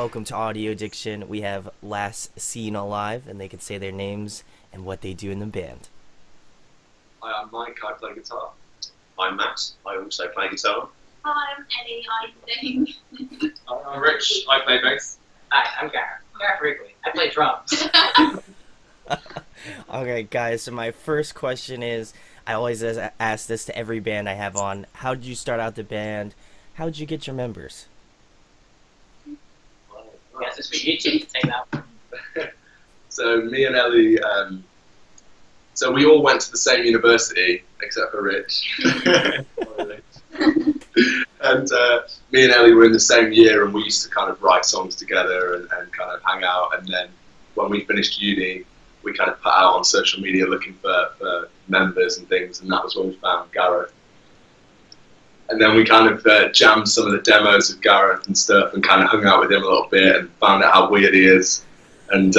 welcome to Audio Addiction. We have Last Seen Alive, and they can say their names and what they do in the band. Hi, I'm Mike, I play guitar. I'm Matt, I also play guitar. Hi, I'm Ellie, I sing. I'm Rich, I play bass. Hi, I'm Gareth Wrigley. I play drums. Okay, guys, so my first question is, I always ask this to every band I have on. How did you start out the band? How did you get your members? Yes, it's for you two to take that one. So me and Ellie, so we all went to the same university, except for Rich. And me and Ellie were in the same year, and we used to kind of write songs together and kind of hang out. And then when we finished uni, we kind of put out on social media looking for members and things, and that was when we found Gareth. And then we kind of jammed some of the demos of Gareth and stuff, and kind of hung out with him a little bit, and found out how weird he is. And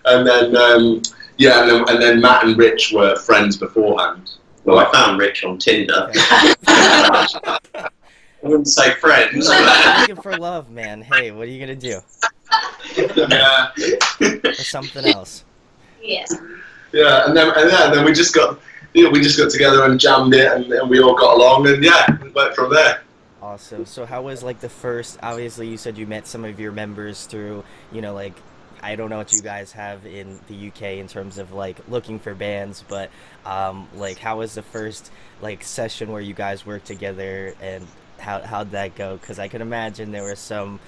and then Matt and Rich were friends beforehand. Well, I found Rich on Tinder. I wouldn't say friends. Looking for love, man. Hey, what are you gonna do? Yeah. Or something else? Yes. Yeah, and then we just got together and jammed it, and we all got along, and yeah, we went from there. Awesome. So how was like the first, obviously you said you met some of your members through, like, I don't know what you guys have in the UK in terms of like looking for bands, but like how was the first like session where you guys worked together, and how'd that go? Because I can imagine there was some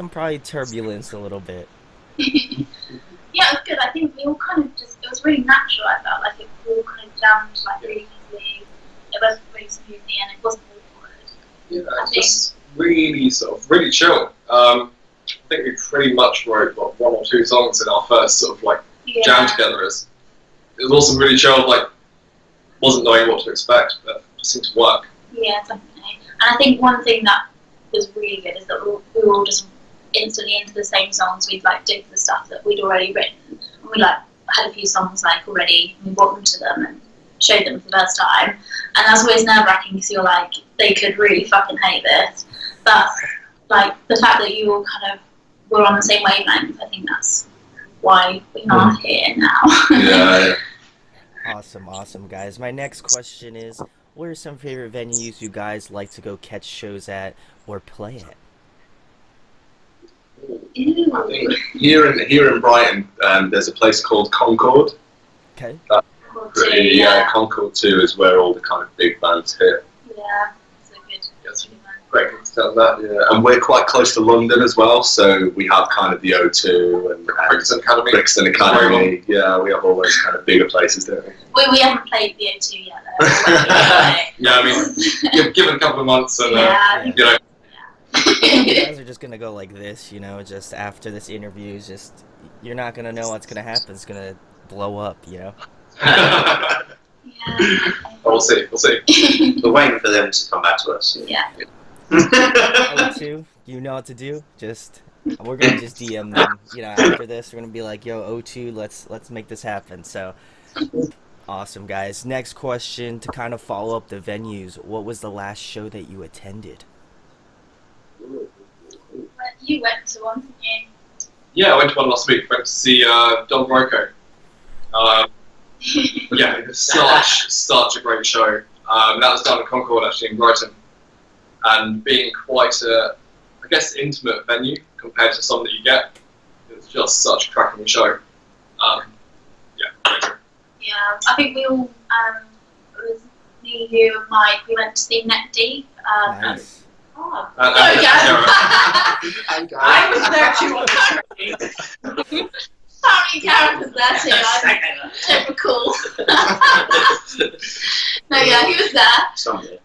probably turbulence a little bit. Yeah, it was good. I think we all kind of it was really natural. I felt like we all kind of jammed like really easily. It was really smoothly, and it wasn't awkward. Yeah, it's just really chill. I think we pretty much wrote one or two songs in our first sort of like jam together. It was also really chill. Like, wasn't knowing what to expect, but it just seemed to work. Yeah, definitely. And I think one thing that was really good is that we were all just instantly into the same songs. We'd like do the stuff that we'd already written, and we like had a few songs like already, and we brought them to them and showed them for the first time. And that's always nerve-wracking because you're like, they could really fucking hate this, but like the fact that you all kind of were on the same wavelength, I think that's why we are here now. Yeah. Awesome, guys. My next question is, what are some favorite venues you guys like to go catch shows at or play at? I think here in Brighton, there's a place called Concord. Okay. Concord 2 is where all the kind of big bands hit. Yeah, so good. Yes. Great to tell that. Yeah, and we're quite close to London as well, so we have kind of the O2 and Brixton Academy. Yeah, we have all those kind of bigger places, don't we? We haven't played the O2 yet, though. Yeah, I mean, give it a couple of months, and You guys are just gonna go like this, just after this interview, you're not gonna know what's gonna happen. It's gonna blow up, Yeah. We'll see. We're waiting for them to come back to us. Yeah. O2, you know what to do. We're gonna just DM them. After this, we're gonna be like, "Yo, O2, let's make this happen." So, awesome, guys. Next question to kind of follow up the venues. What was the last show that you attended? You went to one, didn't you? Yeah, I went to one last week. Went to see Don Broco. Yeah, it was such a great show. That was down at Concord, actually, in Brighton. And being quite a, I guess, intimate venue compared to some that you get, it was just such a cracking show. Great. Yeah, I think we all, it was me, you, and Mike, we went to see Neck Deep. Nice. I was there too. Sorry, Gareth was there too. I don't recall. No, yeah, he was there. Someday.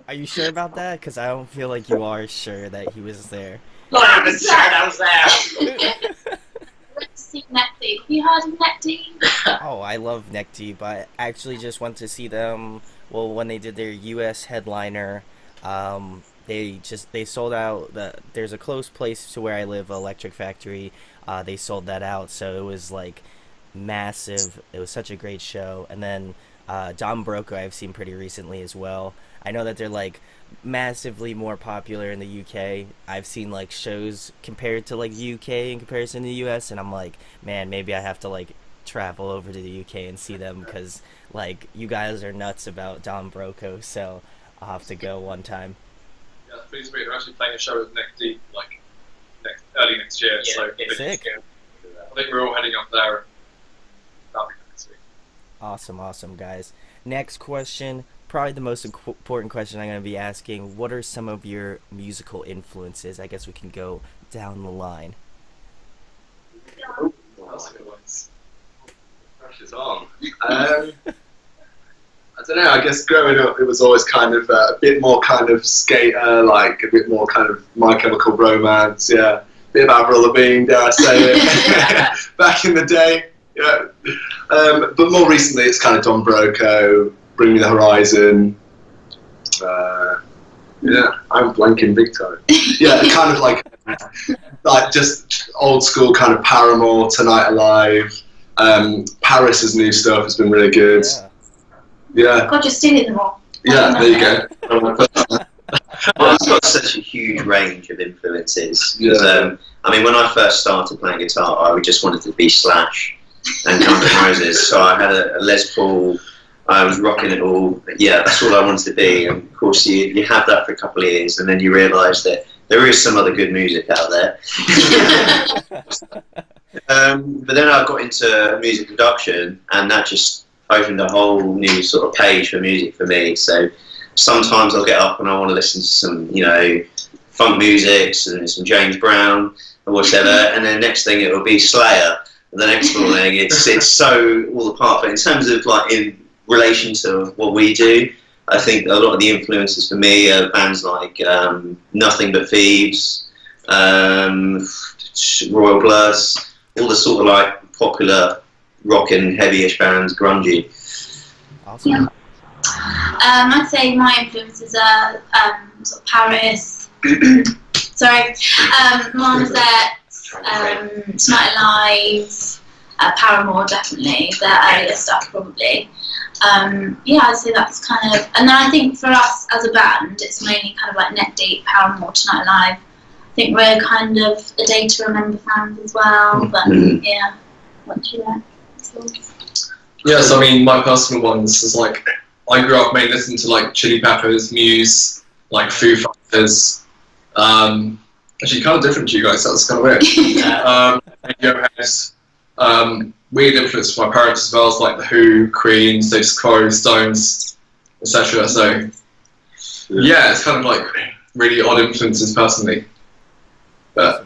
Are you sure about that? Because I don't feel like you are sure that he was there. I was sure I was there. Went to see Neck Deep. Have you heard of Neck Deep? Oh, I love Neck Deep. I actually just went to see them. Well, when they did their U.S. headliner, they sold out. There's a close place to where I live, Electric Factory. They sold that out, so it was like massive. It was such a great show. And then Don Broco I've seen pretty recently as well. I know that they're like massively more popular in the UK. I've seen like shows compared to like the UK in comparison to the US, and I'm like, man, maybe I have to like travel over to the UK and see them, because like you guys are nuts about Don Broco, so I'll have to go one time. Yeah, please wait. They're actually playing a show with Neck Deep like early next year. Yeah, So it's sick. I think we're all heading up there. And that'll be next week. Awesome, guys. Next question, probably the most important question I'm going to be asking. What are some of your musical influences? I guess we can go down the line. That's a good one. Pressure's on. I don't know, I guess growing up it was always kind of a bit more kind of skater, like a bit more kind of My Chemical Romance, yeah. Bit about Brother Bean, dare I say it. Back in the day, yeah. But more recently it's kind of Don Broco, Bring Me the Horizon. Yeah, I'm blanking big time. Yeah, kind of like just old school kind of Paramore, Tonight Alive. Paris's new stuff has been really good. Yeah. God, you're stealing them all. Yeah, there you go. Well, it's got such a huge range of influences. Yeah. I mean, when I first started playing guitar, I just wanted to be Slash and Guns N' Roses. So I had a Les Paul. I was rocking it all. Yeah, that's all I wanted to be. And of course, you have that for a couple of years, and then you realise that there is some other good music out there. But then I got into music production, and that just opened a whole new sort of page for music for me. So sometimes I'll get up and I want to listen to some, funk music, some James Brown or whatever, and then next thing it will be Slayer. And the next morning it's so all apart. But in terms of like in relation to what we do, I think a lot of the influences for me are bands like Nothing But Thieves, Royal Bloods, all the sort of like popular rock and heavy-ish bands, grungy. Awesome. Yeah. I'd say my influences are sort of Paris, sorry, Marmoset, Tonight Alive, Paramore definitely, their earlier stuff probably. Yeah, I'd say that's kind of, and then I think for us as a band, it's mainly kind of like Neck Deep, Paramore, Tonight Alive. I think we're kind of A Day to Remember fans as well, but yeah, what do you know? Yes, I mean, my personal ones is like, I grew up mainly listening to like Chili Peppers, Muse, like Foo Fighters. Actually, kind of different to you guys, that's kind of weird. Radiohead. Weird influence from my parents as well, as like The Who, Queen, Status Quo, Stones, etc. So, yeah, it's kind of like really odd influences personally. But,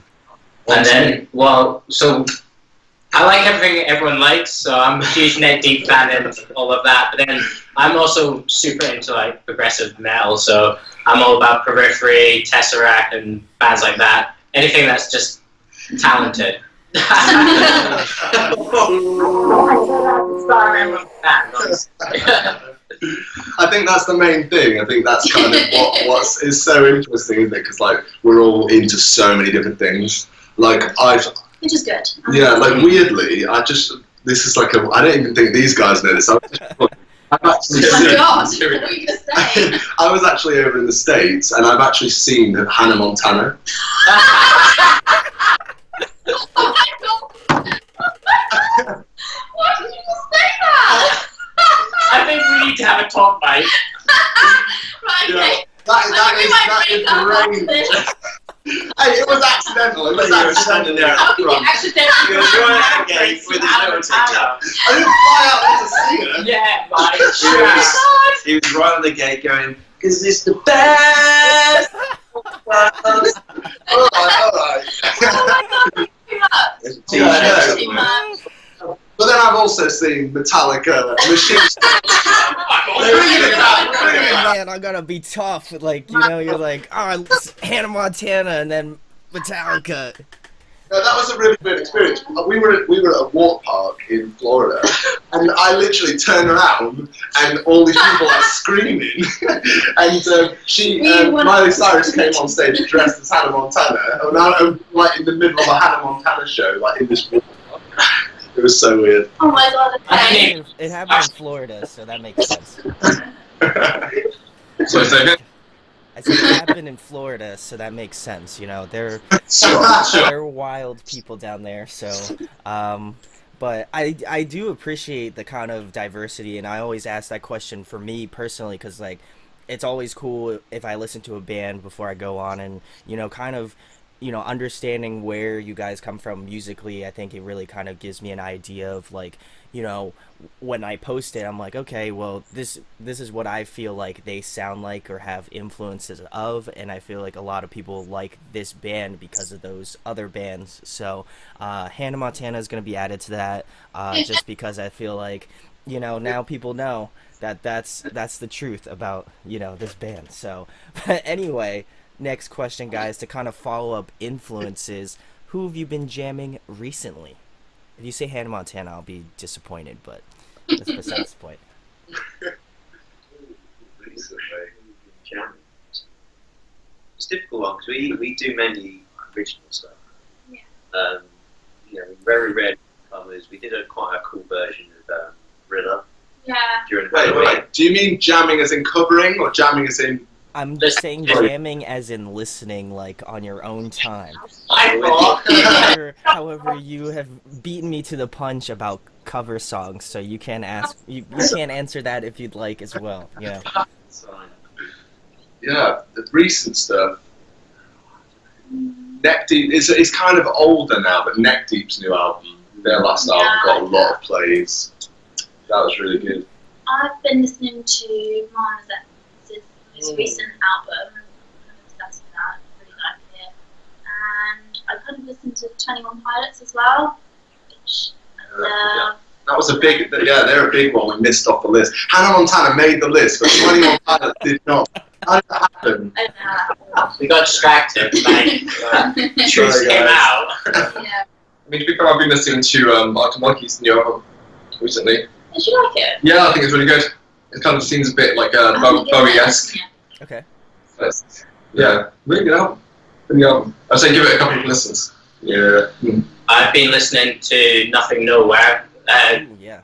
And then, well, so I like everything everyone likes, so I'm a huge Neck Deep fan and all of that. But then I'm also super into like progressive metal, so I'm all about Periphery, Tesseract, and bands like that. Anything that's just talented. I think that's the main thing. I think that's kind of what is so interesting, isn't it? Because like we're all into so many different things. Like Which is good. yeah, like weirdly, this is like I don't even think these guys know this. I've actually Oh my seen, God, what were you going to say? I was actually over in the States, and I've actually seen Hannah Montana. Oh my God. Why did you just say that? I think we need to have a talk, Mike. Right, Yeah. okay. That is great. Hey, it was accidental. It was accidental. How can you accidentally You're going out again with the show TikTok. I didn't fly out there to see her. Yeah, Mike. He was right on the gate going, "Cause it's the best." Alright. Oh my God, There's a Yeah, t-shirt yeah. somewhere. But then I've also seen Metallica, Machine. Man, I gotta be tough. Like, you're like, oh, Hannah Montana and then Metallica. No, that was a really good experience. We were at a walk park in Florida, and I literally turned around, and all these people are screaming. And Miley Cyrus came on stage dressed as Hannah Montana, and I'm like in the middle of a Hannah Montana show, like in this walk park. It was so weird. Oh my god, okay. It happened in Florida, so that makes sense. So say again. I said it happened in Florida, so that makes sense. You know, Sure. they're wild people down there. So, but I do appreciate the kind of diversity, and I always ask that question for me personally, because like it's always cool if I listen to a band before I go on, and kind of understanding where you guys come from musically. I think it really kind of gives me an idea of like when I post it, I'm like, okay, well, this is what I feel like they sound like or have influences of, and I feel like a lot of people like this band because of those other bands. So Hannah Montana is going to be added to that, just because I feel like now people know that's the truth about this band. So but anyway, next question, guys, to kind of follow up influences, who have you been jamming recently? If you say Hannah Montana, I'll be disappointed, but that's besides the point. It's a difficult one because we do mainly original stuff. Yeah. Very rare covers. We did quite a cool version of Rilla Yeah. during the Wait. Do you mean jamming as in covering, or jamming as in? I'm just saying jamming as in listening, like on your own time. However, you have beaten me to the punch about cover songs, so you can you can answer that if you'd like as well. Yeah. Yeah, the recent stuff. Neck Deep it's kind of older now, but Neck Deep's new album, their last album, got a lot of plays. That was really good. I've been listening to Mars most recent album. I'm obsessed with that. I really like it. And I kind of listened to 21 Pilots as well, which I love. That was a big, they're a big one. We missed off the list. Hannah Montana made the list, but 21 Pilots did not. How did that happen? I know. We got distracted. Truth came out. Yeah. I mean, to be fair, I've been listening to Arctic Monkeys' new album recently. Did you like it? Yeah, I think it's really good. It kind of seems a bit like Bowie-esque. Okay. Yeah, really good album. Really good album. I'd say give it a couple of listens. Yeah. I've been listening to Nothing Nowhere. Ooh, yeah.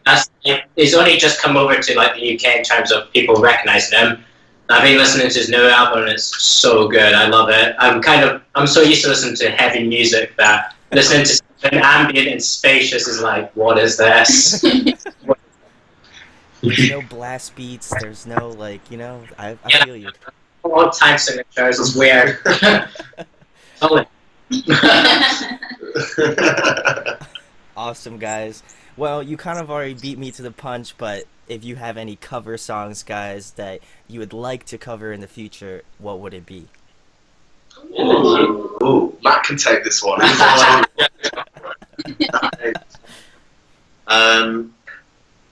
He's only just come over to like the UK in terms of people recognizing him. I've been listening to his new album and it's so good. I love it. I'm so used to listening to heavy music that listening to something ambient and spacious is like, what is this? There's no blast beats. There's no I feel you. All time signatures is weird. Oh. Awesome, guys. Well, you kind of already beat me to the punch, but if you have any cover songs, guys, that you would like to cover in the future, what would it be? Ooh, Matt can take this one.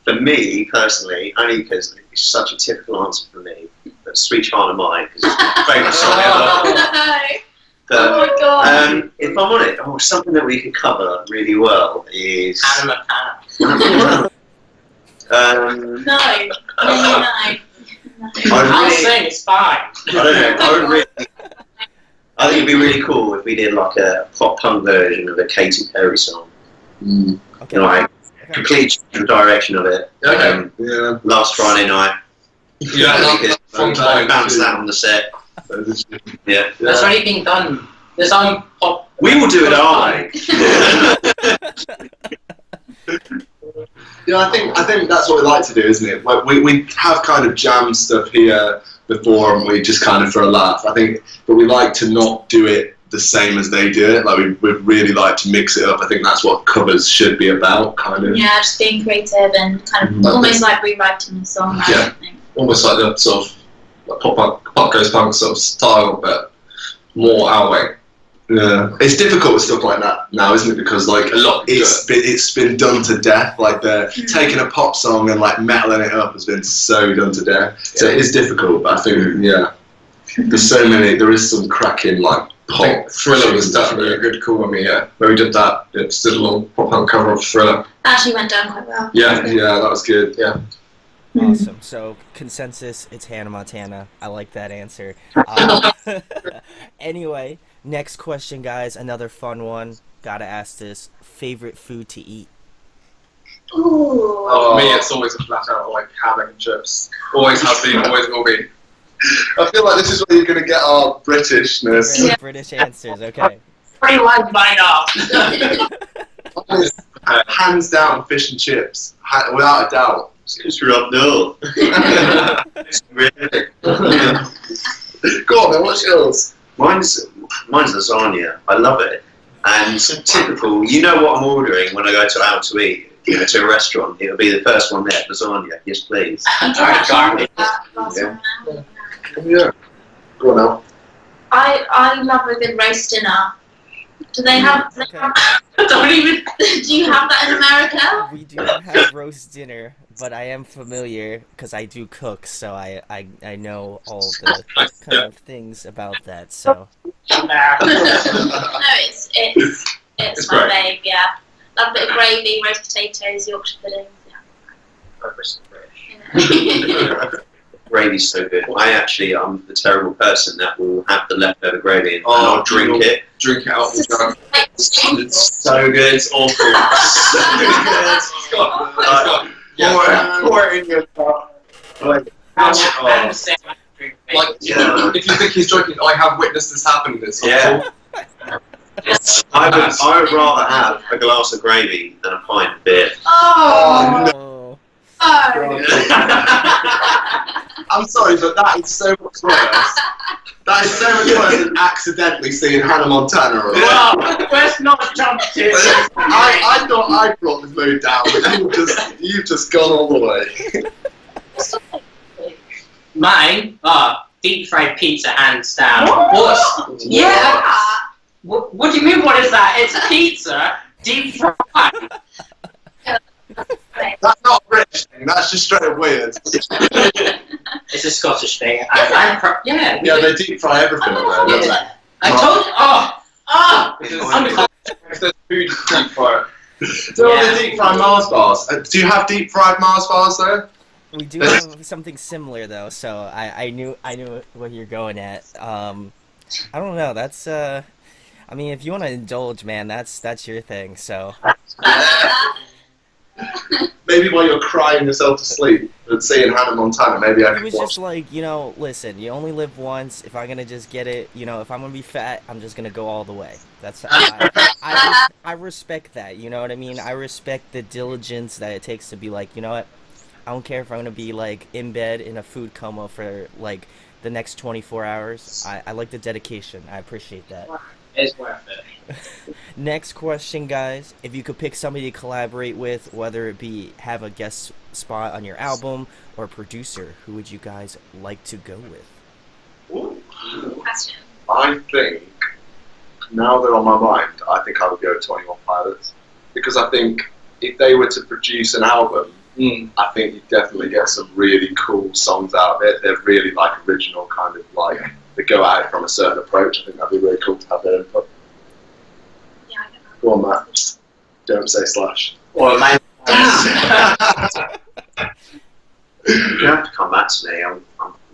For me personally, only because it's such a typical answer for me, but Sweet Child of Mine, because it's my favourite song ever. But, Oh my god. if I'm on it, something that we could cover really well is... Hannah Montana. No. I'll sing, it's fine. I don't know. I think it'd be really cool if we did like a pop punk version of a Katy Perry song. Okay. Like, complete change the direction of it. Okay. Yeah. Last Friday night. Yeah, Because from I bounced that on the set. Yeah. That's already been done. There's on pop. We will do it our way. Yeah, I think that's what we like to do, isn't it? Like we have kind of jam stuff here before, and we just kind of for a laugh. I think, but we like to not do it the same as they do it. Like we really like to mix it up. I think that's what covers should be about, kind of. Yeah, just being creative and kind of almost like rewriting the song. Yeah. Almost like the sort of like pop goes punk sort of style, but more our way. Yeah, it's difficult with stuff like that now, isn't it? Because like it's been done to death. Like they're taking a pop song and like metaling it up has been so done to death. So it is difficult, but I think there is some cracking like I think Thriller was definitely a good call when we did that. It's did a little pop punk cover of Thriller. Actually went down quite well. Yeah, that was good. Yeah. Awesome. So consensus, it's Hannah Montana. I like that answer. Anyway, next question, guys. Another fun one. Gotta ask this. Favorite food to eat? Ooh. Oh. For me, it's always a flat out like ham, egg and chips. Always has been, always will be. I feel like this is where you're going to get our Britishness. Very British answers. Okay. Everyone mine off. Mine is, hands down, fish and chips, without a doubt. Because you're up north. Really? Go on then, what's yours? Mine's lasagna. I love it. And typical, you know what I'm ordering when I go out to eat, to a restaurant. It'll be the first one there, lasagna. Yes, please. Yeah. Go on now. I love a good roast dinner. Do they have? Okay. Don't even. Do you have that in America? We do not have roast dinner, but I am familiar because I do cook, so I know all the kind of things about that. So No, it's my great. babe. Yeah, love a bit of gravy, roast potatoes, Yorkshire puddings. Yeah. Gravy's so good. I'm the terrible person that will have the leftover gravy and Oh, I'll drink it. Drink it out the jar. It's so good. It's awful. So good. Pour it in your cup. Like, Like, Yeah. if you think he's joking, I have witnessed this happen. It's Yeah. I would rather have a glass of gravy than a pint of beer. Oh, oh, I'm sorry, but that is so much worse. That is so much worse than accidentally seeing Hannah Montana. Well, let's not jump to. I thought I brought the mood down, but you've just gone all the way. Mine, deep fried pizza, hands down. What? Yeah. What do you mean? What is that? It's pizza, deep fried. That's not a British thing, that's just straight up weird. It's a Scottish thing. Yeah. Yeah, they deep fry everything up there, don't they? I told you. If there's food deep fryer. Do they deep fry Mars bars? Do you have deep fried Mars bars there? we do have something similar though, so I knew what you're going at. I don't know. That's I mean, if you want to indulge, man, that's your thing. So Maybe while you're crying yourself to sleep and seeing Hannah Montana, maybe I it could was watch. just like, listen, you only live once. If I'm gonna just get it, if I'm gonna be fat, I'm just gonna go all the way. That's I respect that. You know what I mean? I respect the diligence that it takes to be like, you know what? I don't care if I'm gonna be like in bed in a food coma for like the next 24 hours. I like the dedication. I appreciate that. It's worth it. Next question, guys. If you could pick somebody to collaborate with, whether it be have a guest spot on your album or a producer, who would you guys like to go with? Question. I think, now they're on my mind, I think I would go with 21 Pilots. Because I think if they were to produce an album, I think you'd definitely get some really cool songs out of it. They're really like original, kind of like, they go at it from a certain approach. I think that'd be really cool to have their input. Yeah, I get that. Go on, Matt. Don't say Slash. Or my. You have to come back to me. I'm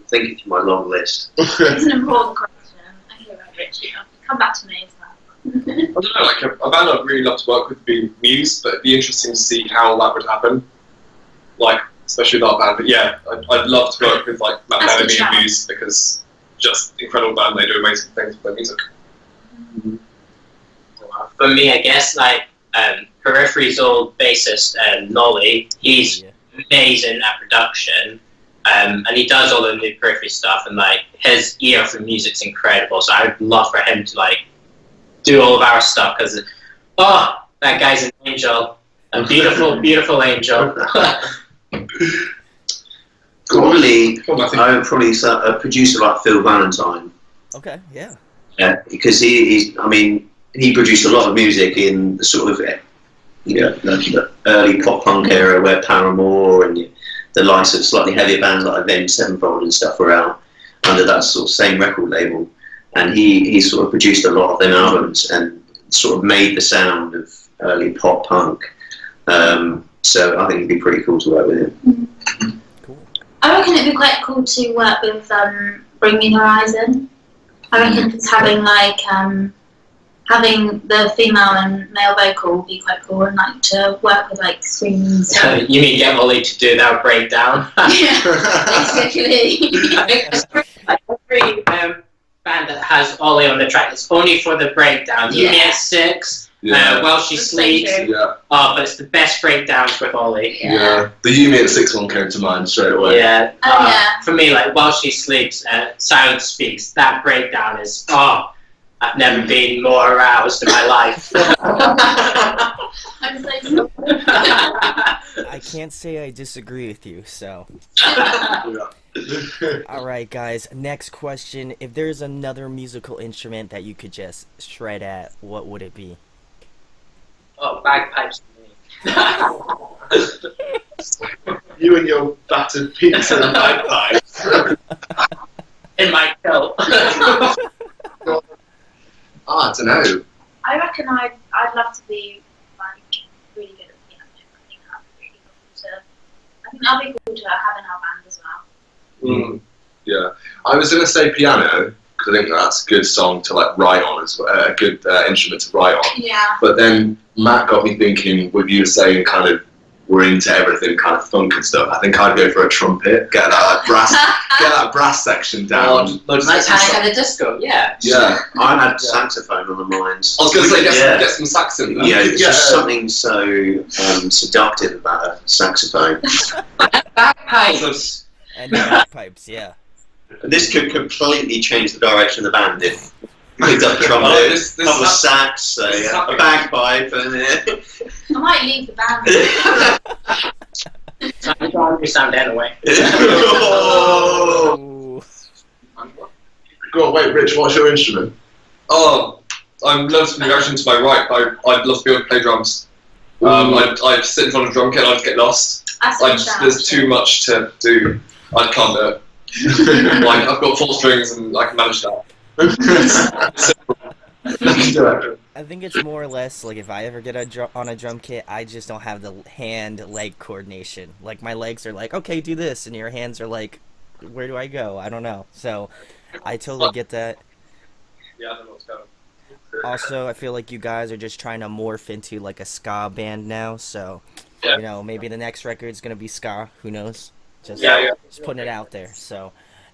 thinking through my long list. It's an important question. I hear about Richie. Come back to me as well. I don't know, like a band I'd really love to work with would be Muse, but it'd be interesting to see how that would happen. Like, especially with our band. But yeah, I'd love to work with like Matt That's Bellamy good and shout. Muse because just incredible band. They do amazing things with their music. For me, I guess like Periphery's old bassist Nolly. He's Yeah. amazing at production, and he does all the new Periphery stuff. And like his ear for music's incredible. So I'd love for him to like do all of our stuff because that guy's an angel, a beautiful, beautiful angel. Probably, Cool, I think- I would probably say a producer like Phil Valentine. Okay, yeah. Yeah, because he produced a lot of music in the sort of the early pop punk era where Paramore and the likes of slightly heavier bands like Avenged Sevenfold and stuff were out under that sort of same record label, and he sort of produced a lot of them albums and sort of made the sound of early pop punk. So I think it'd be pretty cool to work with him. Cool. I reckon it'd be quite cool to work with Bring Me Horizon. I reckon just having having the female and male vocal would be quite cool, and like to work with like screaming. You mean get Ollie to do that breakdown? Yeah, basically. I think like every band that has Ollie on the track, it's only for the breakdown. You Yeah. get 6. Yeah. While she That's so sleeps. true. Yeah. Oh, but it's the best breakdowns with Ollie. Yeah. The Yumi at 6 came to mind straight away. Yeah. Oh, yeah. For me, like while she sleeps, Silence Speaks. That breakdown is I've never been more aroused in my life. I'm so sorry. I can't say I disagree with you, so. Alright, guys, next question. If there's another musical instrument that you could just shred at, what would it be? Oh, bagpipes for me. You and your battered pizza and bagpipes. In my coat. I don't know. I reckon I'd love to be like really good at piano. I think that'd be cool to have in our band as well. Yeah. I was going to say piano, because I think that's a good song to like write on, as well, a good instrument to write on. Yeah. But then Matt got me thinking, with you saying kind of we're into everything kind of funk and stuff, I think I'd go for a trumpet, get that brass section down. Like Panic at the Disco, yeah. Yeah. I had saxophone on the mind. I was going to say, Yeah. get some sax in there. Yeah, there's just something so seductive about a saxophone. Bagpipes. And bagpipes, yeah. This could completely change the direction of the band if we picked up a trumpet, Oh, this couple of sax, a bagpipe, and I might leave the band. You sound anyway. Ooh. Go on, wait, Rich, what's your instrument? Oh, I'm loads of reaction to my right. I'd love to be able to play drums. I'd sit in front of a drum kit and I'd get lost. There's too much to do. I can't do it. Like, I've got 4 strings and I can manage that. I think it's more or less like if I ever get on a drum kit, I just don't have the hand-leg coordination. Like my legs are like, okay, do this, and your hands are like, where do I go? I don't know. So I totally get that. Yeah, I don't know what's going on. Also, I feel like you guys are just trying to morph into like a ska band now. So Yeah. you know, maybe the next record's gonna be ska. Who knows? Just putting it out there. So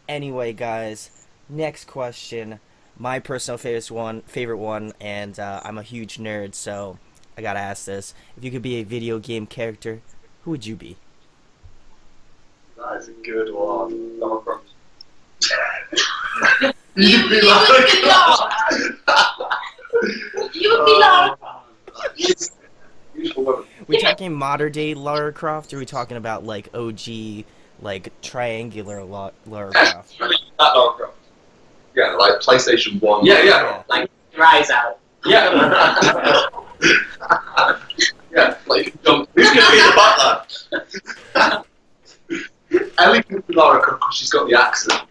anyway, guys, next question. My personal favorite one, and I'm a huge nerd, so I gotta ask this. If you could be a video game character, who would you be? That is a good one. Lara Croft. You would be Lara. You would be Lara. We talking modern day Lara Croft, or are we talking about like OG, like triangular Lara Croft? That Lara Croft. Yeah, like PlayStation 1. Yeah. Like, rise out. Yeah. Yeah, like jump. who's going to be the butler? Ellie can be Lara Croft because she's got the accent.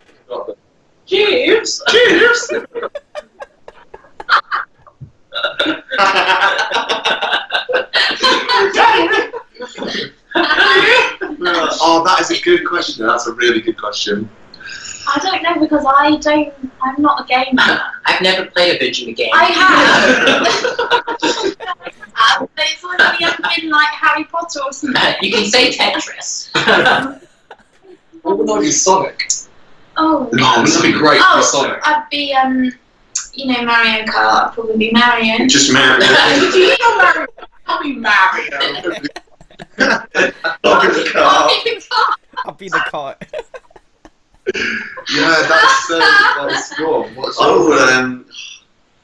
Jeeves! Cheers! Oh, that is a good question. That's a really good question. I don't know because I'm not a gamer. I've never played a video game. I have. But it's only ever been like Harry Potter or something. You can say Tetris. What would I be Sonic? Oh. Oh, this would be great for Oh, Sonic. I'd be Mario Kart. I'd probably be Mario. Just married. You know Mario. I'll be Mario. Look at the car. I'll be the car. Yeah, that's cool. What's Oh,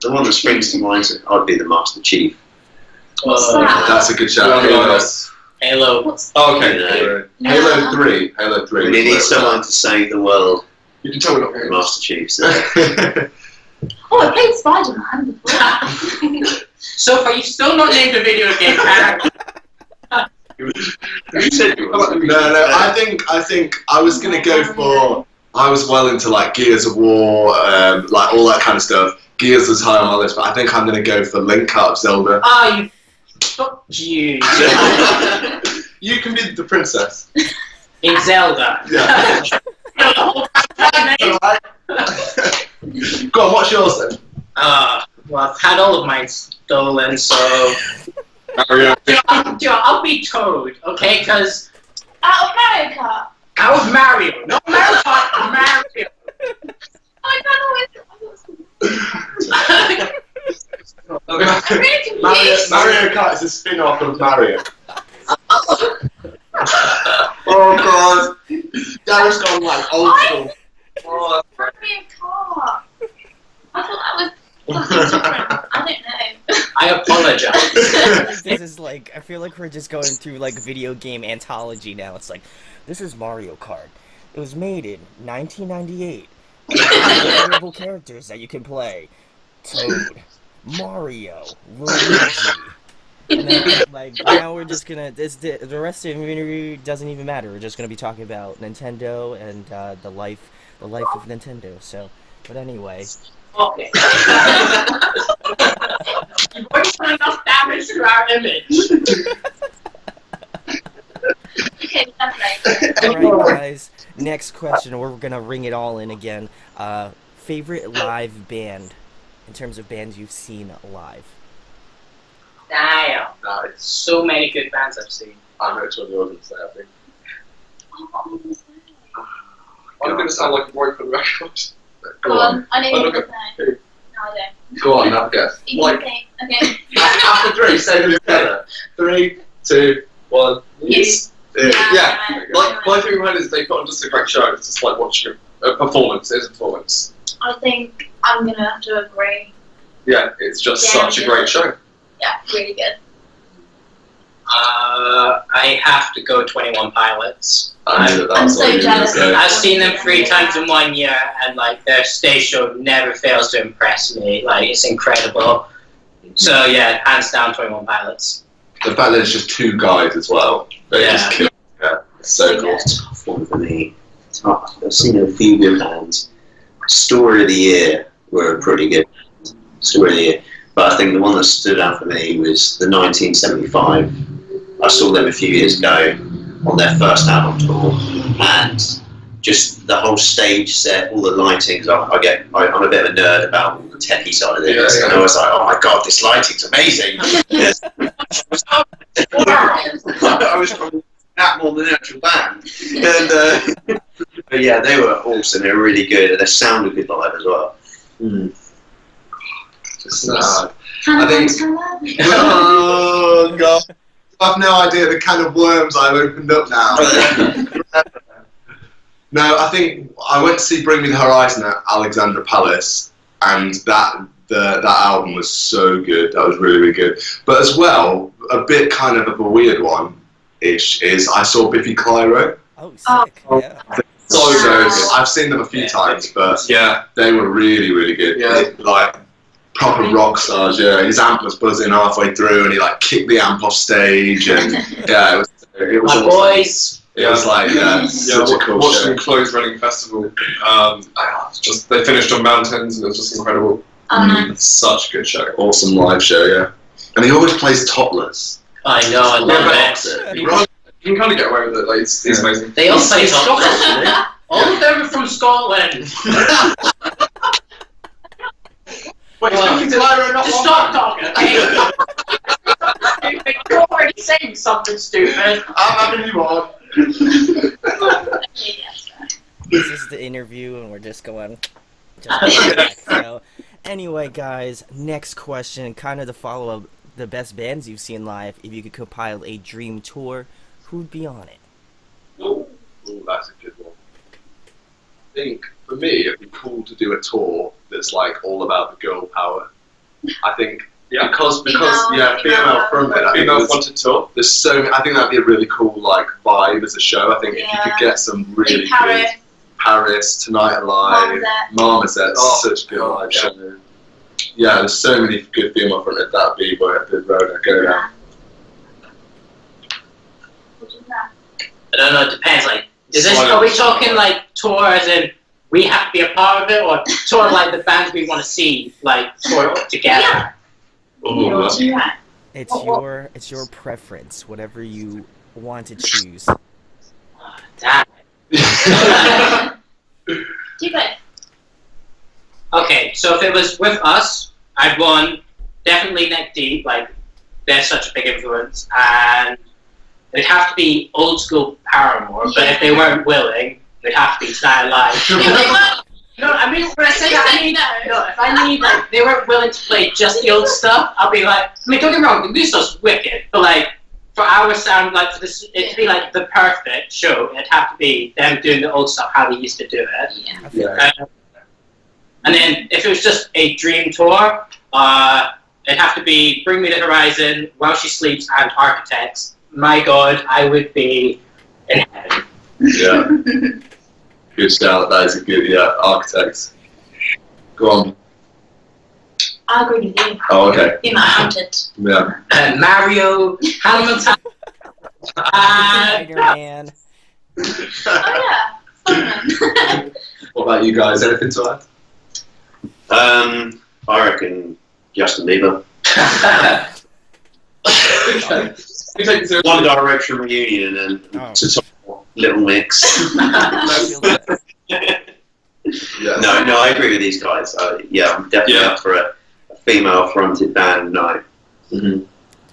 the one that springs to mind, I'd be the Master Chief. What's that? That's a good shout. Halo. What's Oh, okay. You know, Halo 3. Halo 3. we need someone to save the world. You can tell we're not The going Master Chief. So. Oh, I played Spider-Man before. So far, you've still not named a video game character. Who said you were? No, I think I was gonna go for. I was well into like Gears of War, like all that kind of stuff. Gears was high on my list, but I think I'm gonna go for Link out of Zelda. Oh, you. Fuck you. You can be the princess. In Zelda. Yeah. Go on, what's yours then? Well, I've had all of mine stolen, so Mario. I'll be Toad, okay? Because Out of Mario Kart. I was Mario, not Mario Kart, Mario. Oh, I'm really confused. Mario Kart is a spin-off of Mario. Oh god, Darren's gone like old school. Oh, Mario Kart. I thought that was something different. I don't know. I apologize. This is like, I feel like we're just going through like video game anthology now. It's like, this is Mario Kart. It was made in 1998. Variable characters that you can play: Toad, Mario, Luigi. And then, like, now we're just gonna. The rest of the interview doesn't even matter. We're just gonna be talking about Nintendo and the life of Nintendo. So, but anyway. Okay. You've already done enough damage to our image. Okay, that's right. Alright, guys. Next question. We're gonna ring it all in again. Favorite live band in terms of bands you've seen live? Damn. nice. So many good bands I've seen. I know it's what you're going to say, I think. Oh, what am I gonna say? I'm going to sound like a boy for the record. Go on. I know Oh, you're look gonna at- say. No, I don't. Go on, have a guess. You Like, can say. Okay. After three, say them together. 3, 2, 1. Yes. yeah. Right. Like, my favorite band is they put on just a great show. It's just like watching a performance. It's a performance. I think I'm gonna have to agree. Yeah, it's just Yeah, such a yeah. great show. Yeah, really good. I have to go 21 Pilots. I knew that I'm was so what you were gonna jealous. say. I've seen them 3 times in 1 year, and like their stage show never fails to impress me. Like it's incredible. So yeah, hands down, 21 Pilots. The fact that it's just two guys as well, they Yeah. just kill it. Yeah, it's so cool. It's a tough one for me. I've seen a few good bands. Story of the Year were pretty good. Story of the Year. But I think the one that stood out for me was the 1975. I saw them a few years ago on their first album tour, and just the whole stage set, all the lighting. Cause I'm a bit of a nerd about all the techie side of this, Yeah, yeah. and I was like, "Oh my god, this lighting's amazing!" Yes. I was probably that more than the actual band, and but yeah, they were awesome. They were really good, and they sounded good live as well. Just, I think- think. oh god. I have no idea the can of worms I've opened up now. No, I think I went to see Bring Me the Horizon at Alexandra Palace, and that album was so good. That was really, really good. But as well, a bit kind of a weird one is I saw Biffy Clyro. Oh, sick. Yeah. So Wow. good. I've seen them a few times, but Yeah. they were really, really good. Yeah. Like proper rock stars. Yeah, his amp was buzzing halfway through, and he like kicked the amp off stage, and yeah, it was My awesome. boys. It was like such a cool watching show. them close running festival. It's just they finished on mountains, and it was just incredible. Oh, nice. Such a good show. Awesome live show, yeah. And he always plays topless. I know, I love Yeah, it. You can kind of get away with it. Like it's amazing. They all play Scotland. All of them are from Scotland. Wait, Well, Biffy Clyro not Just one stop band? talking, okay? You're already saying something stupid. I'm having you on. Okay, yes, right. This is the interview, and we're just going. Back, so, anyway, guys, next question, kind of the follow up, the best bands you've seen live. If you could compile a dream tour, who'd be on it? Ooh, that's a good one. I think for me, it'd be cool to do a tour that's like all about the girl power. I think because female fronted. I think Female there's- wanted tour. There's so I think that'd be a really cool like vibe as a show. I think if you Yeah. could get some really In Paris, good Paris, Tonight Alive, Marmoset's such a good live show. Yeah, there's so many good female fronted. That'd be where the road I go down. I don't know, it depends. Like, are we talking like tour as in we have to be a part of it, or tour like the bands we want to see, like tour together? Yeah. Ooh, that's- Right. It's your preference, whatever you want to choose. Damn. Do both. Okay, so if it was with us, I'd want definitely Neck Deep, like they're such a big influence, and it'd have to be old school Paramore. But if they weren't willing, it'd have to be Tonight Alive. No, I mean, when I say that, I mean, no, if I need, like, they weren't willing to play just the old stuff, I'll be like, I mean, don't get me wrong, the new stuff's wicked, but, like, for our sound, like, for this, it to be, like, the perfect show, it'd have to be them doing the old stuff, how they used to do it. Yeah. And then, if it was just a dream tour, it'd have to be Bring Me the Horizon, While She Sleeps, and Architects. My God, I would be in heaven. Yeah. Good shout. That is a good, Architects. Go on. I agree with you. Oh, okay. Be my haunted. Yeah. Mario, Hamilton, Spider-Man. Oh yeah. What about you guys? Anything to add? I reckon Justin Bieber. One Direction reunion and to top Little Mix. Yeah. No, I agree with these guys. I'm definitely up for a female-fronted band night. Mm-hmm.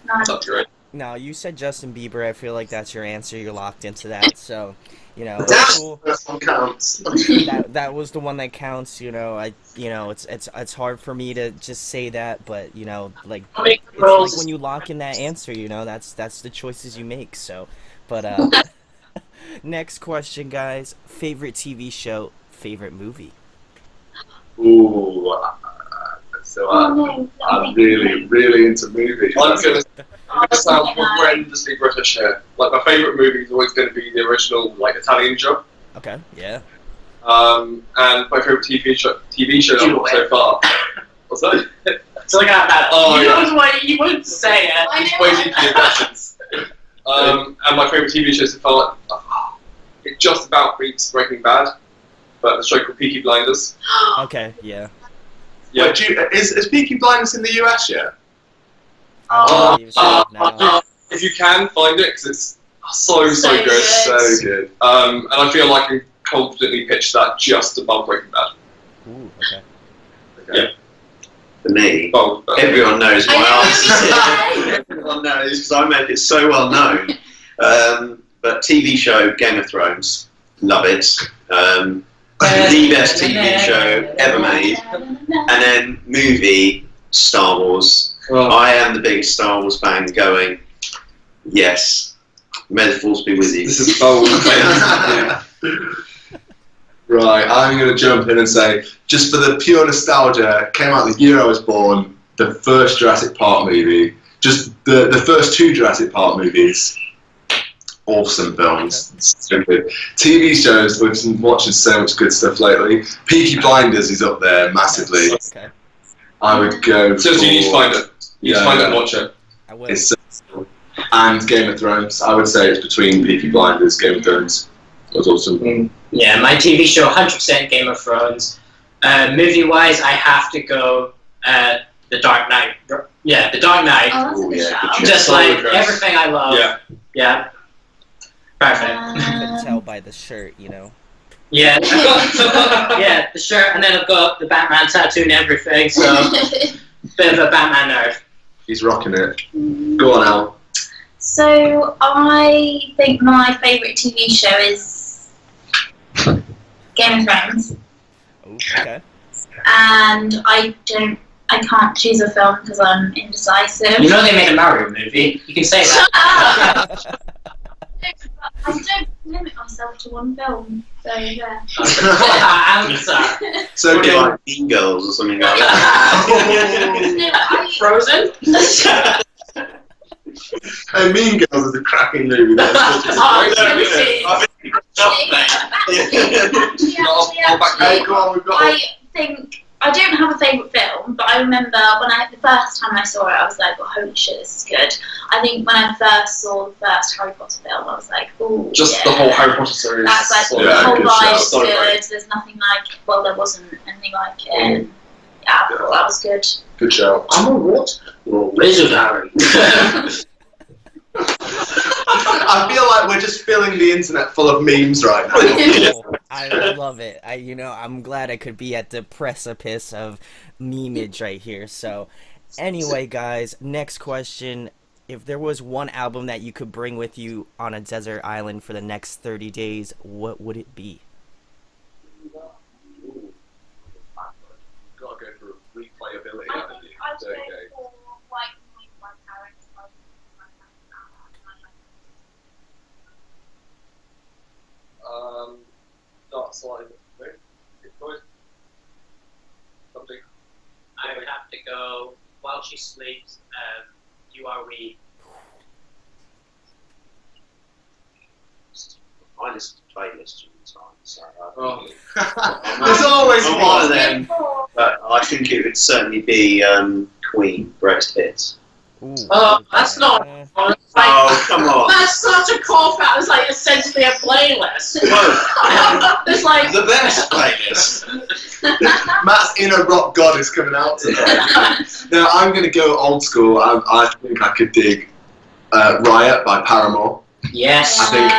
Nice. Great. Now, you said Justin Bieber. I feel like that's your answer. You're locked into that. So, you know, cool. First one counts. That was the one that counts. You know, it's hard for me to just say that, but you know, like it's like when you lock in that answer, you know, that's the choices you make. So, but next question, guys. Favorite TV show, favorite movie. Ooh. So I'm really, really into movies. I'm going to sound horrendously British here. Like, my favourite movie is always going to be the original, like, Italian Job. Okay, yeah. And my favourite TV show I've watched so far. What's that? It's like that. Oh, knows why you wouldn't say it. I know. Waiting for the questions. And my favourite TV show so far, it just about beats Breaking Bad, but the show called Peaky Blinders. Okay, yeah. Yeah. Wait, is Peaky Blinders in the US yet? I believe so now. If you can find it, because it's so good, So so good. And I feel like I can confidently pitch that just above Breaking Bad. Ooh, okay. Okay. Yeah. For me, Well, everyone knows my I know. answer. Everyone knows because I make it so well known. But TV show Game of Thrones, love it. The best TV show ever made. And then movie Star Wars. I am the biggest Star Wars fan going. Yes, may the force be with you. This is bold. Right, I'm going to jump in and say, just for the pure nostalgia, came out the year I was born, the first Jurassic Park movie, just the first two Jurassic Park movies. Awesome films. So good. TV shows, we've been watching so much good stuff lately. Peaky Blinders is up there massively. Okay. I would go So you need to find it. You need to find it and watch it. I will. It's and Game of Thrones. I would say it's between Peaky Blinders, Game of Thrones. That's awesome. Yeah, my TV show, 100% Game of Thrones. Movie-wise, I have to go The Dark Knight. Yeah, The Dark Knight. Oh, that's a good shout. Just like everything I love. Yeah. Yeah. Perfect. You can tell by the shirt, you know. Yeah. Yeah, the shirt, and then I've got the Batman tattoo and everything, so bit of a Batman nerd. He's rocking it. Go on, Al. So I think my favourite TV show is Game of Thrones, Ooh, okay. and I can't choose a film because I'm indecisive. You know they made a Mario movie. You can say that. Shut up! I don't limit myself to one film, so yeah. Answer. So Okay. do like Mean Girls or something like that. No, I, Frozen? Hey, Mean Girls is a cracking movie. Oh, let me see. Hey, go on, we've got I think I don't have a favourite film, but I remember the first time I saw it, I was like, "Well, holy shit, this is good." I think when I first saw the first Harry Potter film, I was like, "Oh, Just the whole Harry Potter series. That's like the Yeah, whole good vibe shout. is So good. great. There's nothing like well, there wasn't anything like it. And yeah, I thought that was good. good show. I'm a what? Well, Wizard Harry. I feel like we're just filling the internet full of memes right now. Oh, I love it. I'm glad I could be at the precipice of memeage right here. So, anyway, guys, next question. If there was one album that you could bring with you on a desert island for the next 30 days, what would it be? Gotta go for replayability. I think I'd go Okay. for like my parents. Dark Side. Something. I would have to go While She Sleeps. You Are We. I listen to playlists all the time, so Oh. There's always I'm one of them. But I think it would certainly be Queen, Greatest Hits. Ooh, Oh, that's not. eh. It's like, Oh, come on. that's such a cop out. It's like essentially a playlist. It's like The best playlist. Matt's inner rock god is coming out tonight. Now I'm going to go old school. I think I could dig Riot by Paramore. yes. I think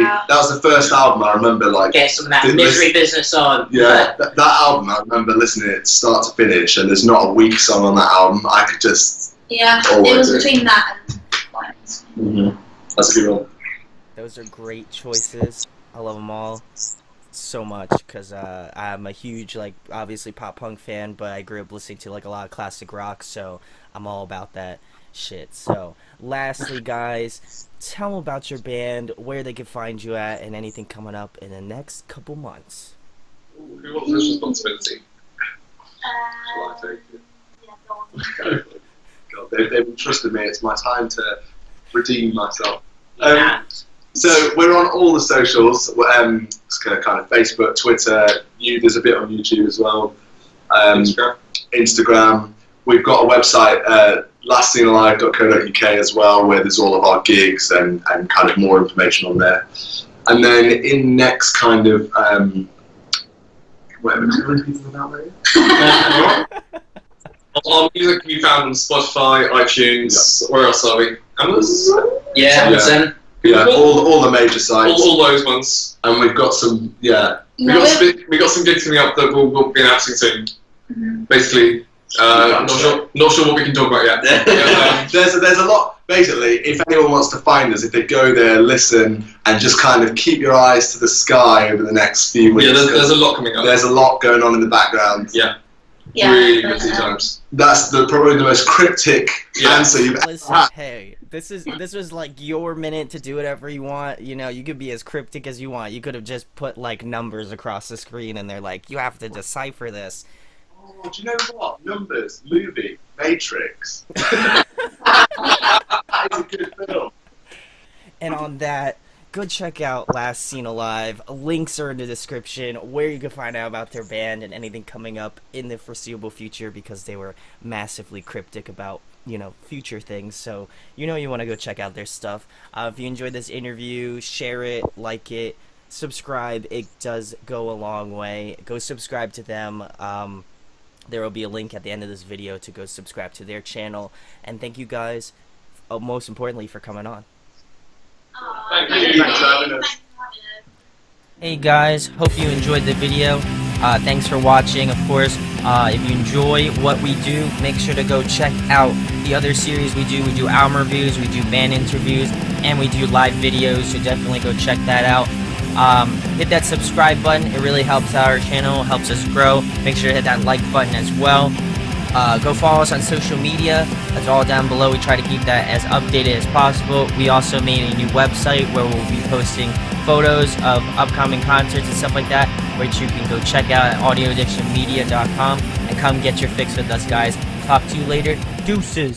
that was the first album I remember like. Get some of that Did misery this- business on. Yeah, that album I remember listening to it start to finish, and there's not a weak song on that album. I could just. Yeah, Always it was do. between that and Lions. That's a good one. Those are great choices. I love them all so much because I'm a huge, like, obviously pop punk fan, but I grew up listening to like a lot of classic rock, so I'm all about that shit. So, lastly, guys, tell them about your band, where they can find you at, and anything coming up in the next couple months. Who wants this responsibility? Shall I take it? Yeah, go on. God, they've trusted me. It's my time to redeem myself. Yeah. So we're on all the socials. It's kind of Facebook, Twitter. There's a bit on YouTube as well. Instagram. We've got a website, lastseenalive.co.uk as well, where there's all of our gigs and kind of more information on there. And then in next kind of whatever. Our music can be found on Spotify, iTunes. Where else are we? Amazon. Yeah. Yeah. Yeah, all the major sites. All those ones. And we've got some, We got some gigs coming up that we'll be announcing soon. Mhm. Basically, not sure what we can talk about yet. there's a lot. Basically, if anyone wants to find us, if they go there, listen, and just kind of keep your eyes to the sky over the next few weeks. Yeah, there's a lot coming up. There's a lot going on in the background. Yeah. Yeah, Really but, busy times. That's probably the most cryptic answer you've ever Listen, had. hey, this was like your minute to do whatever you want. You know, you could be as cryptic as you want. You could have just put like numbers across the screen, and they're like, you have to decipher this. Oh, do you know what? Numbers, movie, Matrix. That is a good film. And on that, go check out Last Seen Alive. Links are in the description where you can find out about their band and anything coming up in the foreseeable future, because they were massively cryptic about, future things. So, you want to go check out their stuff. If you enjoyed this interview, share it, like it, subscribe. It does go a long way. Go subscribe to them. There will be a link at the end of this video to go subscribe to their channel. And thank you guys, most importantly, for coming on. Thank you. Thanks for having us. Hey guys, hope you enjoyed the video. Thanks for watching. Of course, if you enjoy what we do, make sure to go check out the other series we do. We do album reviews, we do band interviews, and we do live videos, so definitely go check that out. Hit that subscribe button. It really helps out our channel, helps us grow. Make sure to hit that like button as well. Go follow us on social media. That's all down below. We try to keep that as updated as possible. We also made a new website where we'll be posting photos of upcoming concerts and stuff like that, which you can go check out at audioaddictionmedia.com and come get your fix with us, guys. Talk to you later. Deuces.